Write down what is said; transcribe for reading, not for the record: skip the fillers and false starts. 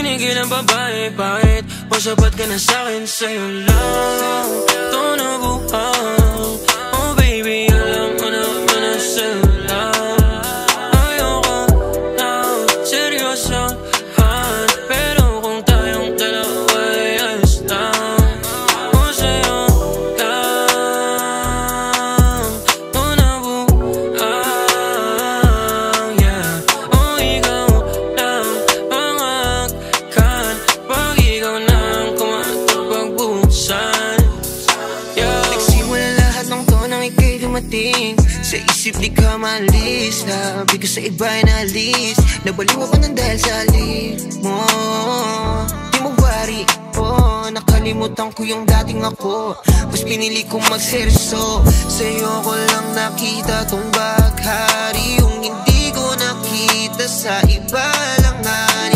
tinigil ang babae, bakit? O sapat ka na sa'kin, sa'yo lang ito nabuhang. Oh baby, alam mo naman na sa'yo lang. Ayoko na seryosohan, pero kung tayong dalawa ay ayos lang. O sa'yo lang ito nabuhang, yeah. O ikaw lang ang akin, pag ikaw na ang kumatapagbusan, yeah. Nagsimula lahat ng to nang ika'y dumating. Sa isip di ka maalis, sabi ko sa iba ay naalis. Nabaliw ako ng dahil sa alip mo. Di mo worry, oh, nakalimutan ko yung dating ako. Mas pinili kong magseryoso. Sa'yo ko lang nakita tong baghari, yung hindi ko nakita sa iba lang na